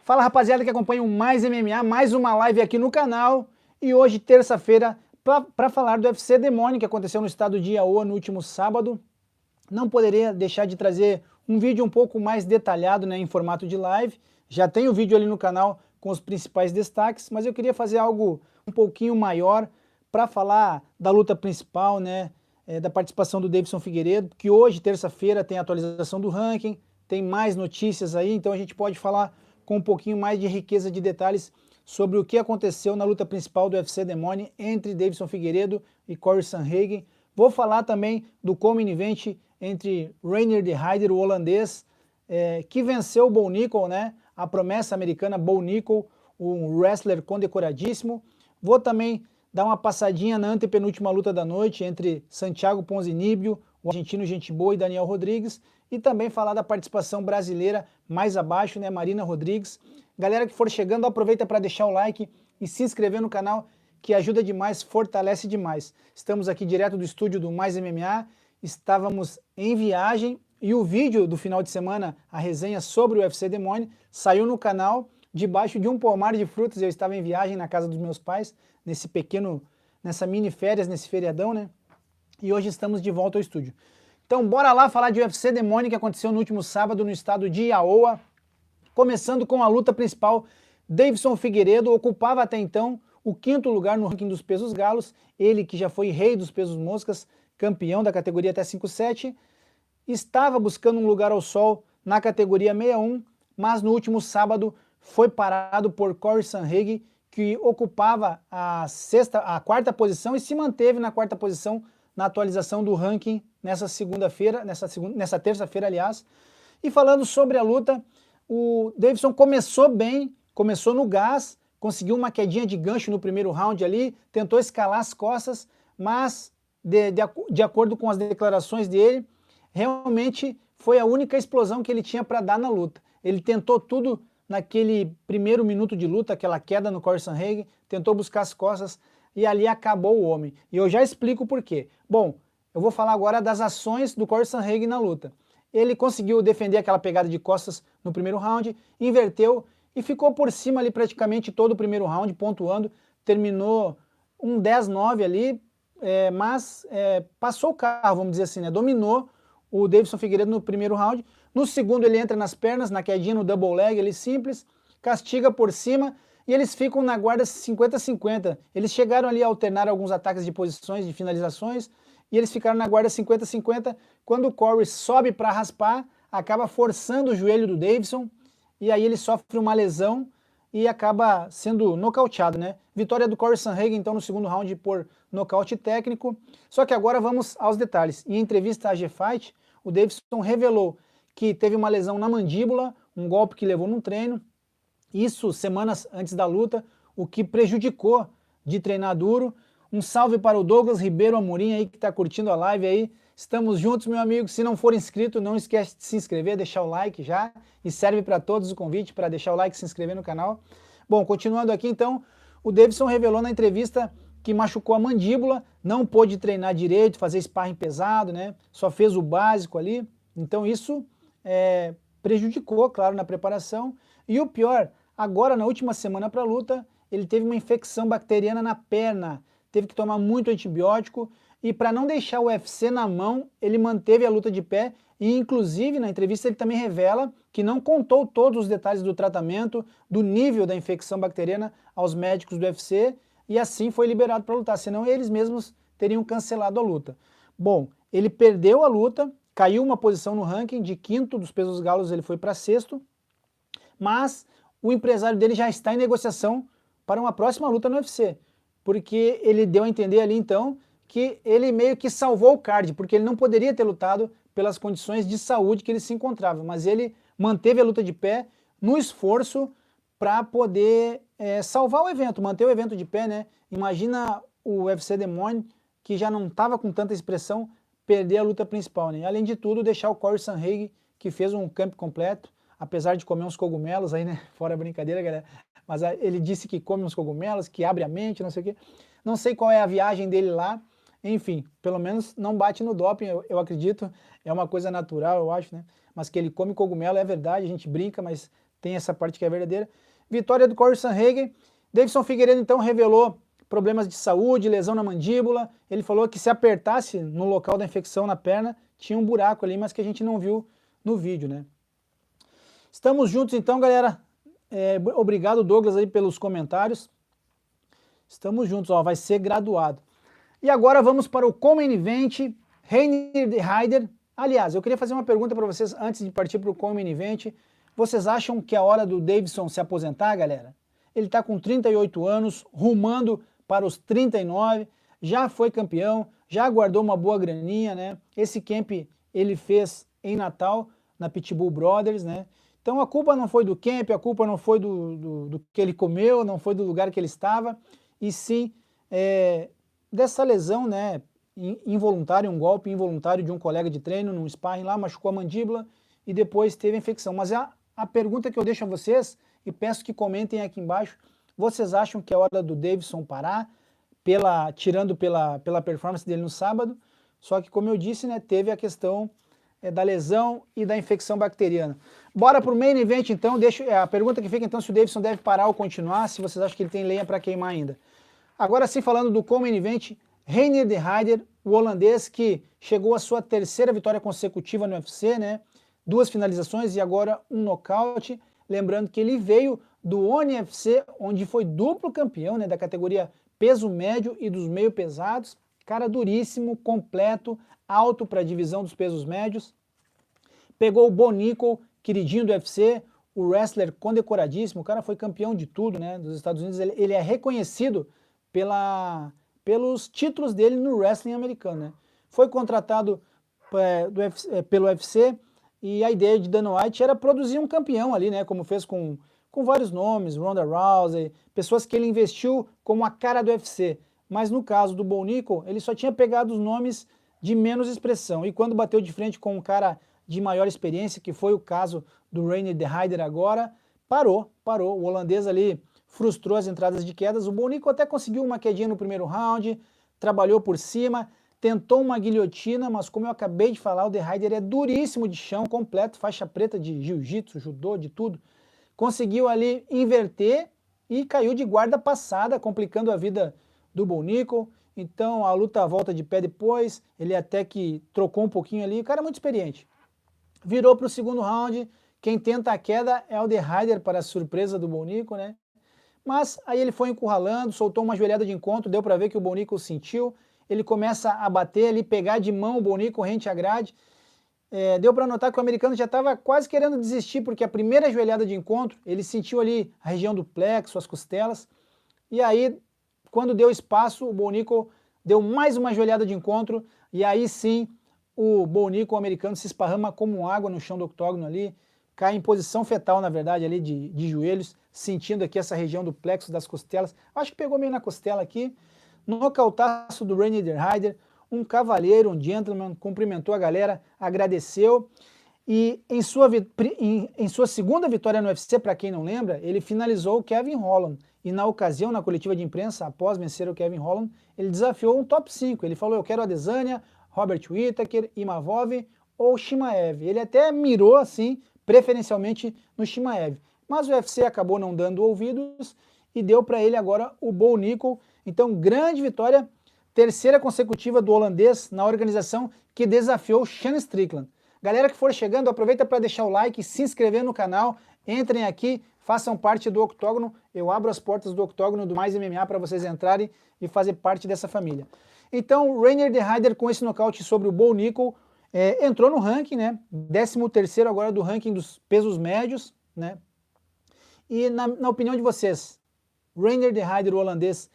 Fala rapaziada que acompanha o Mais MMA, mais uma live aqui no canal. E hoje, terça-feira, para falar do UFC Demônio, que aconteceu no estado de Iowa no último sábado. Não poderia deixar de trazer um vídeo um pouco mais detalhado, né, em formato de live. Já tem o vídeo ali no canal com os principais destaques, mas eu queria fazer algo um pouquinho maior para falar da luta principal, né, da participação do Deiveson Figueiredo, que hoje, terça-feira, tem atualização do ranking, tem mais notícias aí, então a gente pode falar com um pouquinho mais de riqueza de detalhes sobre o que aconteceu na luta principal do UFC Demônio entre Deiveson Figueiredo e Corey Sandhagen. Vou falar também do co-main event entre Reinier de Ridder, o holandês, que venceu o Bo Nickal, né? A promessa americana Bo Nickal, um wrestler condecoradíssimo. Vou também dar uma passadinha na antepenúltima luta da noite entre Santiago Ponzinibbio, o argentino gente boa, e Daniel Rodrigues, e também falar da participação brasileira mais abaixo, né, Marina Rodrigues. Galera que for chegando, aproveita para deixar o like e se inscrever no canal, que ajuda demais, fortalece demais. Estamos aqui direto do estúdio do Mais MMA, estávamos em viagem e o vídeo do final de semana, a resenha sobre o UFC Demônio, saiu no canal debaixo de um pomar de frutas. Eu estava em viagem na casa dos meus pais, nessa mini férias, nesse feriadão, né? E hoje estamos de volta ao estúdio. Então bora lá falar de UFC Demônio que aconteceu no último sábado no estado de Iowa. Começando com a luta principal, Deiveson Figueiredo ocupava até então o 5º lugar no ranking dos pesos galos, ele que já foi rei dos pesos moscas, campeão da categoria até 5'7", estava buscando um lugar ao sol na categoria 61, mas no último sábado foi parado por Corey Sandhagen, que ocupava a 4ª posição e se manteve na 4ª posição na atualização do ranking nessa terça-feira, aliás. E falando sobre a luta, o Deiveson começou bem, começou no gás, conseguiu uma quedinha de gancho no primeiro round ali, tentou escalar as costas, mas de acordo com as declarações dele, realmente foi a única explosão que ele tinha para dar na luta. Ele tentou tudo naquele primeiro minuto de luta, aquela queda no Corey Sandhagen, tentou buscar as costas e ali acabou o homem. E eu já explico por quê. Bom, eu vou falar agora das ações do Corey Sandhagen na luta. Ele conseguiu defender aquela pegada de costas no primeiro round, inverteu e ficou por cima ali praticamente todo o primeiro round, pontuando, terminou um 10-9 ali, mas passou o carro, vamos dizer assim, né? Dominou o Deiveson Figueiredo no primeiro round. No segundo ele entra nas pernas, na quedinha, no double leg, ele simples, castiga por cima e eles ficam na guarda 50-50. Eles chegaram ali a alternar alguns ataques de posições, de finalizações, e eles ficaram na guarda 50-50. Quando o Corey sobe para raspar, acaba forçando o joelho do Deiveson, e aí ele sofre uma lesão e acaba sendo nocauteado, né? Vitória do Corey Sandhagen, então, no segundo round por nocaute técnico. Só que agora vamos aos detalhes. Em entrevista à G-Fight, o Deiveson revelou que teve uma lesão na mandíbula, um golpe que levou num treino, isso semanas antes da luta, o que prejudicou de treinar duro. Um salve para o Douglas Ribeiro Amorim aí que está curtindo a live aí. Estamos juntos, meu amigo. Se não for inscrito, não esquece de se inscrever, deixar o like já. E serve para todos o convite para deixar o like e se inscrever no canal. Bom, continuando aqui então, o Deiveson revelou na entrevista que machucou a mandíbula, não pôde treinar direito, fazer sparring pesado, né? Só fez o básico ali. Então isso prejudicou, claro, na preparação. E o pior, agora na última semana para a luta, ele teve uma infecção bacteriana na perna, teve que tomar muito antibiótico, e para não deixar o UFC na mão, ele manteve a luta de pé, e inclusive na entrevista ele também revela que não contou todos os detalhes do tratamento, do nível da infecção bacteriana aos médicos do UFC, e assim foi liberado para lutar, senão eles mesmos teriam cancelado a luta. Bom, ele perdeu a luta, caiu uma posição no ranking, de 5º dos pesos galos ele foi para 6º, mas o empresário dele já está em negociação para uma próxima luta no UFC, porque ele deu a entender ali então que ele meio que salvou o card, porque ele não poderia ter lutado pelas condições de saúde que ele se encontrava, mas ele manteve a luta de pé no esforço para poder salvar o evento, manter o evento de pé, né? Imagina o UFC Demônio, que já não estava com tanta expressão, perder a luta principal, né? Além de tudo, deixar o Corey Sandhagen, que fez um camp completo, apesar de comer uns cogumelos aí, né? Fora a brincadeira, galera. Mas ele disse que come uns cogumelos, que abre a mente, não sei o quê. Não sei qual é a viagem dele lá. Enfim, pelo menos não bate no doping, eu acredito. É uma coisa natural, eu acho, né? Mas que ele come cogumelo é verdade, a gente brinca, mas tem essa parte que é verdadeira. Vitória do Corey Sandhagen. Davidson Figueiredo então revelou problemas de saúde, lesão na mandíbula. Ele falou que se apertasse no local da infecção na perna, tinha um buraco ali, mas que a gente não viu no vídeo, né? Estamos juntos então, galera. Obrigado, Douglas, aí pelos comentários. Estamos juntos, ó, vai ser graduado. E agora vamos para o Co-Main Event, Reinier de Heider. Aliás, eu queria fazer uma pergunta para vocês antes de partir para o Co-Main Event. Vocês acham que é a hora do Davidson se aposentar, galera? Ele está com 38 anos, rumando para os 39, já foi campeão, já guardou uma boa graninha, né? Esse camp ele fez em Natal, na Pitbull Brothers, né? Então a culpa não foi do camp, a culpa não foi do que ele comeu, não foi do lugar que ele estava, e sim dessa lesão, né? Involuntária, um golpe involuntário de um colega de treino num sparring lá, machucou a mandíbula e depois teve a infecção. Mas a pergunta que eu deixo a vocês, e peço que comentem aqui embaixo, vocês acham que é hora do Davidson parar, tirando pela performance dele no sábado? Só que, como eu disse, né, teve a questão da lesão e da infecção bacteriana. Bora pro Main Event então, a pergunta que fica então se o Davidson deve parar ou continuar, se vocês acham que ele tem lenha para queimar ainda. Agora sim, falando do Co-Main Event, Reinier de Heider, o holandês que chegou à sua terceira vitória consecutiva no UFC, né? 2 finalizações e agora um nocaute. Lembrando que ele veio do ONI UFC, onde foi duplo campeão, né, da categoria peso médio e dos meio pesados. Cara duríssimo, completo, alto para a divisão dos pesos médios. Pegou o Bo Nickal, queridinho do UFC, o wrestler condecoradíssimo. O cara foi campeão de tudo, né, dos Estados Unidos. Ele é reconhecido pelos títulos dele no wrestling americano, né? Foi contratado pelo UFC e a ideia de Dana White era produzir um campeão ali, né? Como fez com vários nomes, Ronda Rousey, pessoas que ele investiu como a cara do UFC. Mas no caso do Bo Nickal, ele só tinha pegado os nomes de menos expressão. E quando bateu de frente com um cara de maior experiência, que foi o caso do Reinier de Heider agora, parou. O holandês ali frustrou as entradas de quedas. O Bo Nickal até conseguiu uma quedinha no primeiro round, trabalhou por cima, tentou uma guilhotina, mas como eu acabei de falar, o de Heider é duríssimo de chão, completo, faixa preta de jiu-jitsu, judô, de tudo. Conseguiu ali inverter e caiu de guarda passada, complicando a vida do Bo Nickal. Então a luta volta de pé depois, ele até que trocou um pouquinho ali, o cara é muito experiente. Virou para o segundo round, quem tenta a queda é o de Heider, para a surpresa do Bo Nickal, né? Mas aí ele foi encurralando, soltou uma joelhada de encontro, deu para ver que o Bo Nickal sentiu, ele começa a bater ali, pegar de mão o Bo Nickal rente à grade. Deu para notar que o americano já estava quase querendo desistir, porque a primeira joelhada de encontro, ele sentiu ali a região do plexo, as costelas, e aí, quando deu espaço, o Bo Nickal deu mais uma joelhada de encontro, e aí sim, o Bo Nickal, o americano, se esparrama como água no chão do octógono ali, cai em posição fetal, na verdade, ali de joelhos, sentindo aqui essa região do plexo das costelas, acho que pegou meio na costela aqui, nocautaço do Reinier de Heider, um cavalheiro, um gentleman, cumprimentou a galera, agradeceu, e em sua segunda vitória no UFC, para quem não lembra, ele finalizou o Kevin Holland, e na ocasião, na coletiva de imprensa, após vencer o Kevin Holland, ele desafiou um top 5, ele falou, eu quero Adesanya, Robert Whittaker, Imavov ou Chimaev. Ele até mirou assim, preferencialmente no Chimaev, mas o UFC acabou não dando ouvidos e deu para ele agora o Bo Nickal. Então, grande vitória, terceira consecutiva do holandês na organização que desafiou Sean Strickland. Galera que for chegando, aproveita para deixar o like, se inscrever no canal, entrem aqui, façam parte do Octógono, eu abro as portas do Octógono do Mais MMA para vocês entrarem e fazer parte dessa família. Então, o Reinier de Heider com esse nocaute sobre o Bo Nickal, entrou no ranking, né, 13º agora do ranking dos pesos médios, né, e na opinião de vocês, Reinier de Heider, o holandês,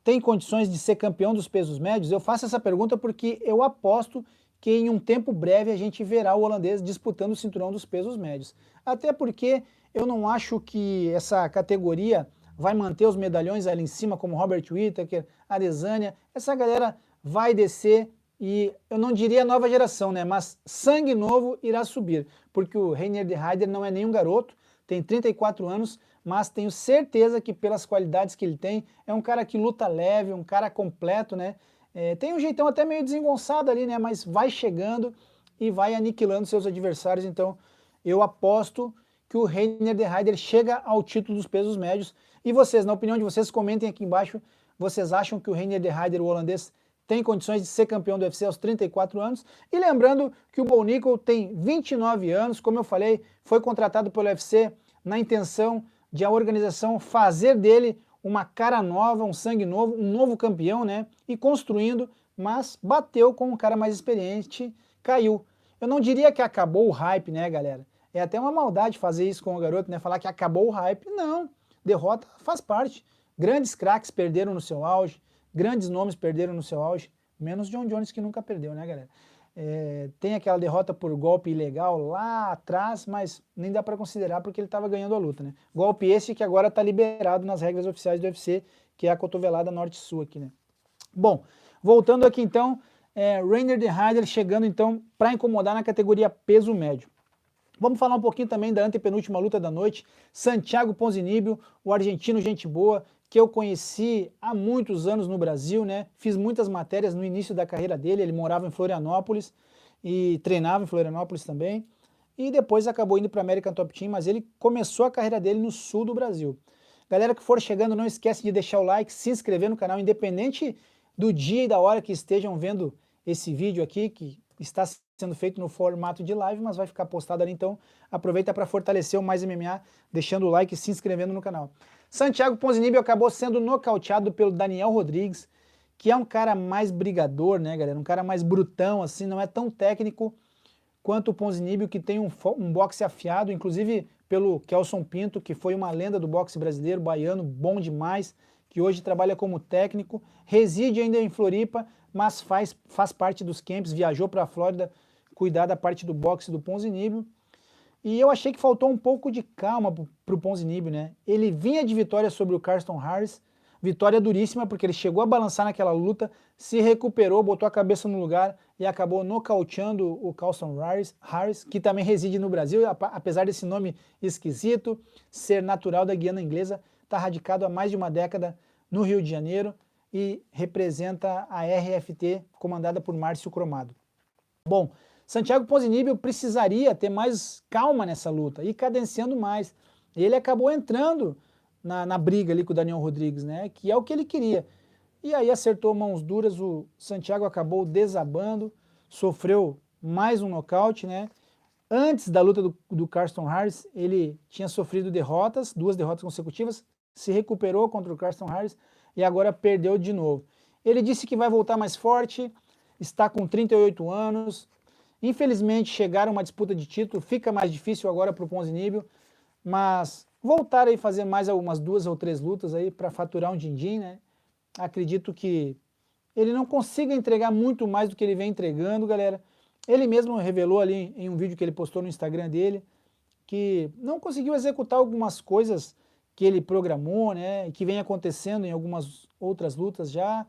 tem condições de ser campeão dos pesos médios? Eu faço essa pergunta porque eu aposto que em um tempo breve a gente verá o holandês disputando o cinturão dos pesos médios. Até porque eu não acho que essa categoria vai manter os medalhões ali em cima, como Robert Whittaker, Adesanya. Essa galera vai descer e eu não diria nova geração, né? Mas sangue novo irá subir, porque o Reinier de Heider não é nenhum garoto, tem 34 anos, mas tenho certeza que pelas qualidades que ele tem, é um cara que luta leve, um cara completo, né? Tem um jeitão até meio desengonçado ali, né? Mas vai chegando e vai aniquilando seus adversários, então eu aposto que o Reinier de Ridder chega ao título dos pesos médios. E vocês, na opinião de vocês, comentem aqui embaixo, vocês acham que o Reinier de Ridder, o holandês, tem condições de ser campeão do UFC aos 34 anos? E lembrando que o Bo Nickal tem 29 anos, como eu falei, foi contratado pelo UFC na intenção de a organização fazer dele uma cara nova, um sangue novo, um novo campeão, né? E construindo, mas bateu com um cara mais experiente, caiu. Eu não diria que acabou o hype, né, galera? É até uma maldade fazer isso com o garoto, né? Falar que acabou o hype. Não, derrota faz parte. Grandes craques perderam no seu auge, grandes nomes perderam no seu auge, menos John Jones, que nunca perdeu, né, galera? Tem aquela derrota por golpe ilegal lá atrás, mas nem dá para considerar porque ele estava ganhando a luta, né? Golpe esse que agora está liberado nas regras oficiais do UFC, que é a cotovelada norte-sul aqui, né? Bom, voltando aqui então, Reinier de Ridder chegando então para incomodar na categoria peso médio. Vamos falar um pouquinho também da antepenúltima luta da noite, Santiago Ponzinibbio, o argentino gente boa, que eu conheci há muitos anos no Brasil, né? Fiz muitas matérias no início da carreira dele, ele morava em Florianópolis e treinava em Florianópolis também, e depois acabou indo para a American Top Team, mas ele começou a carreira dele no sul do Brasil. Galera que for chegando, não esquece de deixar o like, se inscrever no canal, independente do dia e da hora que estejam vendo esse vídeo aqui, que está sendo feito no formato de live, mas vai ficar postado ali, então aproveita para fortalecer o Mais MMA, deixando o like e se inscrevendo no canal. Santiago Ponzinibbio acabou sendo nocauteado pelo Daniel Rodrigues, que é um cara mais brigador, né, galera? Um cara mais brutão, assim, não é tão técnico quanto o Ponzinibbio, que tem um boxe afiado, inclusive pelo Kelson Pinto, que foi uma lenda do boxe brasileiro, baiano, bom demais, que hoje trabalha como técnico, reside ainda em Floripa, mas faz parte dos camps, viajou para a Flórida cuidar da parte do boxe do Ponzinibbio. E eu achei que faltou um pouco de calma para o Ponzinibbio, né? Ele vinha de vitória sobre o Carlston Harris, vitória duríssima, porque ele chegou a balançar naquela luta, se recuperou, botou a cabeça no lugar e acabou nocauteando o Carlston Harris, que também reside no Brasil, apesar desse nome esquisito, ser natural da Guiana Inglesa, está radicado há mais de uma década no Rio de Janeiro e representa a RFT, comandada por Márcio Cromado. Bom, Santiago Ponzinibbio precisaria ter mais calma nessa luta e cadenciando mais. Ele acabou entrando na briga ali com o Daniel Rodrigues, né? Que é o que ele queria. E aí acertou mãos duras, o Santiago acabou desabando, sofreu mais um nocaute, né? Antes da luta do Carlston Harris, ele tinha sofrido derrotas, 2 derrotas consecutivas, se recuperou contra o Carlston Harris e agora perdeu de novo. Ele disse que vai voltar mais forte, está com 38 anos, infelizmente chegar a uma disputa de título fica mais difícil agora para o Ponzinibbio, mas voltar aí fazer mais algumas 2 ou 3 lutas aí para faturar um din-din, né? Acredito que ele não consiga entregar muito mais do que ele vem entregando, galera. Ele mesmo revelou ali em um vídeo que ele postou no Instagram dele que não conseguiu executar algumas coisas que ele programou, né? E que vem acontecendo em algumas outras lutas já.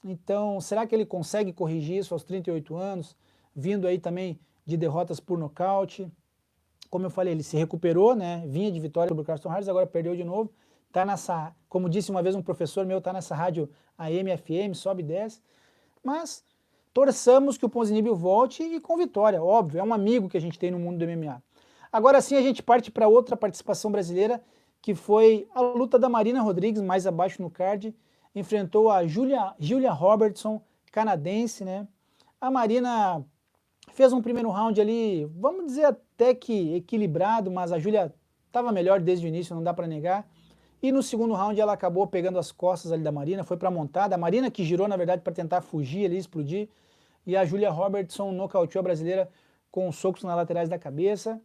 Então, será que ele consegue corrigir isso aos 38 anos, vindo aí também de derrotas por nocaute? Como eu falei, ele se recuperou, né? Vinha de vitória sobre o Carlston Harris, agora perdeu de novo. Tá nessa, como disse uma vez um professor meu, tá nessa rádio AM, FM, sobe e desce. Mas torçamos que o Ponzinibbio volte e com vitória, óbvio, é um amigo que a gente tem no mundo do MMA. Agora sim a gente parte para outra participação brasileira, que foi a luta da Marina Rodrigues, mais abaixo no card, enfrentou a Julia Robertson, canadense, né? A Marina fez um primeiro round ali, vamos dizer até que equilibrado, mas a Julia estava melhor desde o início, não dá para negar. E no segundo round ela acabou pegando as costas ali da Marina, foi para a montada. A Marina que girou, na verdade, para tentar fugir ali, explodir. E a Julia Robertson nocauteou a brasileira com socos nas laterais da cabeça.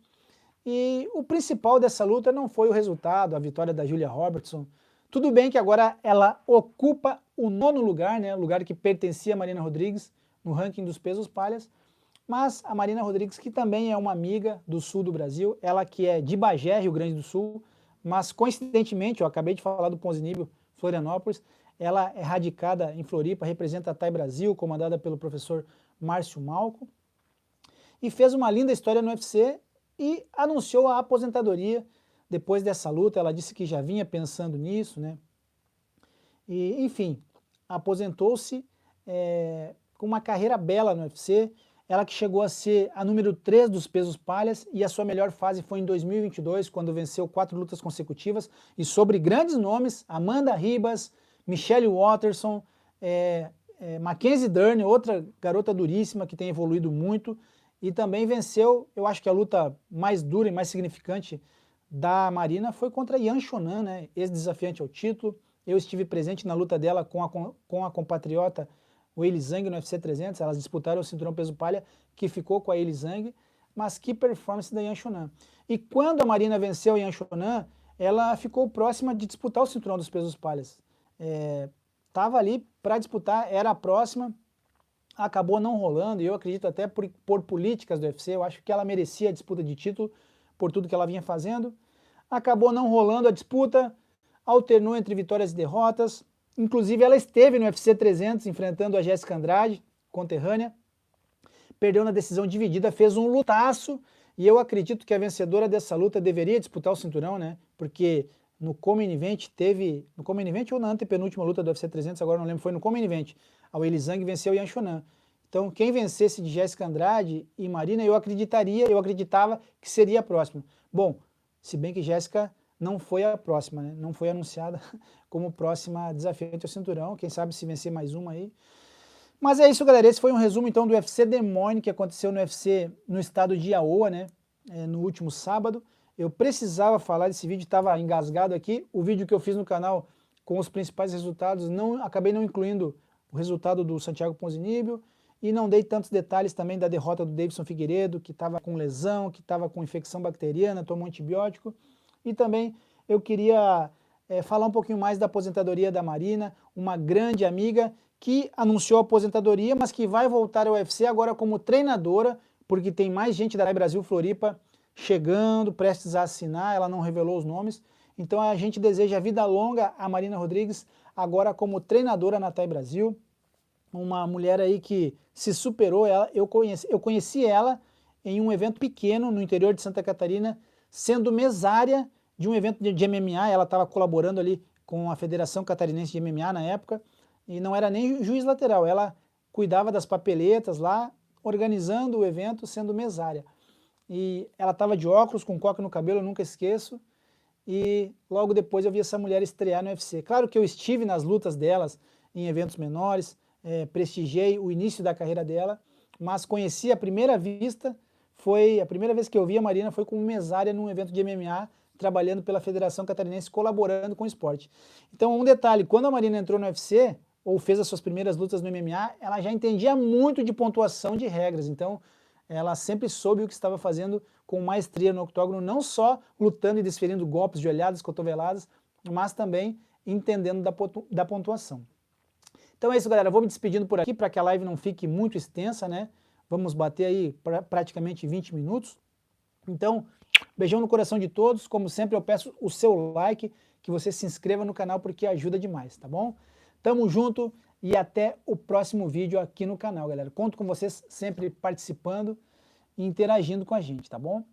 E o principal dessa luta não foi o resultado, a vitória da Julia Robertson. Tudo bem que agora ela ocupa o 9º lugar, né, o lugar que pertencia a Marina Rodrigues no ranking dos pesos palhas. Mas a Marina Rodrigues, que também é uma amiga do sul do Brasil, ela que é de Bagé, Rio Grande do Sul, mas coincidentemente, eu acabei de falar do Ponzinibbio, Florianópolis, ela é radicada em Floripa, representa a Thai Brasil, comandada pelo professor Márcio Malco, e fez uma linda história no UFC e anunciou a aposentadoria depois dessa luta. Ela disse que já vinha pensando nisso, né? E, enfim, aposentou-se com uma carreira bela no UFC. ela que chegou a ser a número 3 dos pesos palhas, e a sua melhor fase foi em 2022, quando venceu 4 lutas consecutivas, e sobre grandes nomes, Amanda Ribas, Michelle Waterson, Mackenzie Dern, outra garota duríssima que tem evoluído muito, e também venceu, eu acho que a luta mais dura e mais significante da Marina foi contra Yan Shonan, né, ex-desafiante ao título. Eu estive presente na luta dela com a compatriota Weili Zhang no UFC 300, elas disputaram o cinturão peso palha, que ficou com a Weili Zhang, mas que performance da Yan Shonan. E quando a Marina venceu a Yan Shonan, ela ficou próxima de disputar o cinturão dos pesos palhas. Estava ali para disputar, era a próxima, acabou não rolando, e eu acredito até por políticas do UFC, eu acho que ela merecia a disputa de título, por tudo que ela vinha fazendo. Acabou não rolando a disputa, alternou entre vitórias e derrotas, inclusive ela esteve no UFC 300 enfrentando a Jéssica Andrade, conterrânea, perdeu na decisão dividida, fez um lutaço, e eu acredito que a vencedora dessa luta deveria disputar o cinturão, né, porque no co-main event teve, no co-main event ou na antepenúltima luta do UFC 300, agora não lembro, foi no co-main event, a Weili Zhang venceu Yan Shonan. Então quem vencesse de Jéssica Andrade e Marina, eu acreditava que seria a próxima. Bom, se bem que Jéssica não foi a próxima, né? Não foi anunciada como próxima desafiante ao cinturão, quem sabe se vencer mais uma aí. Mas é isso, galera, esse foi um resumo então do UFC Demônio que aconteceu no UFC no estado de Iowa, né, no último sábado. Eu precisava falar desse vídeo, estava engasgado aqui, o vídeo que eu fiz no canal com os principais resultados, acabei não incluindo o resultado do Santiago Ponzinibbio, e não dei tantos detalhes também da derrota do Davidson Figueiredo, que estava com lesão, que estava com infecção bacteriana, tomou antibiótico. E também eu queria falar um pouquinho mais da aposentadoria da Marina, uma grande amiga que anunciou a aposentadoria, mas que vai voltar ao UFC agora como treinadora, porque tem mais gente da Brasil Floripa chegando, prestes a assinar, ela não revelou os nomes. Então a gente deseja vida longa a Marina Rodrigues, agora como treinadora na Thai Brasil. Uma mulher aí que se superou, eu conheci ela em um evento pequeno no interior de Santa Catarina, sendo mesária de um evento de MMA, ela estava colaborando ali com a Federação Catarinense de MMA na época, e não era nem juiz lateral, ela cuidava das papeletas lá, organizando o evento, sendo mesária. E ela estava de óculos, com coque no cabelo, eu nunca esqueço, e logo depois eu vi essa mulher estrear no UFC. Claro que eu estive nas lutas delas em eventos menores, prestigiei o início da carreira dela, mas conheci a primeira vista, a primeira vez que eu vi a Marina foi como mesária num evento de MMA, trabalhando pela Federação Catarinense, colaborando com o esporte. Então um detalhe, quando a Marina entrou no UFC, ou fez as suas primeiras lutas no MMA, ela já entendia muito de pontuação de regras, então ela sempre soube o que estava fazendo com maestria no octógono, não só lutando e desferindo golpes de olhadas, cotoveladas, mas também entendendo da pontuação. Então é isso, galera, vou me despedindo por aqui para que a live não fique muito extensa, né? Vamos bater aí praticamente 20 minutos. Então, beijão no coração de todos, como sempre eu peço o seu like, que você se inscreva no canal porque ajuda demais, tá bom? Tamo junto e até o próximo vídeo aqui no canal, galera. Conto com vocês sempre participando e interagindo com a gente, tá bom?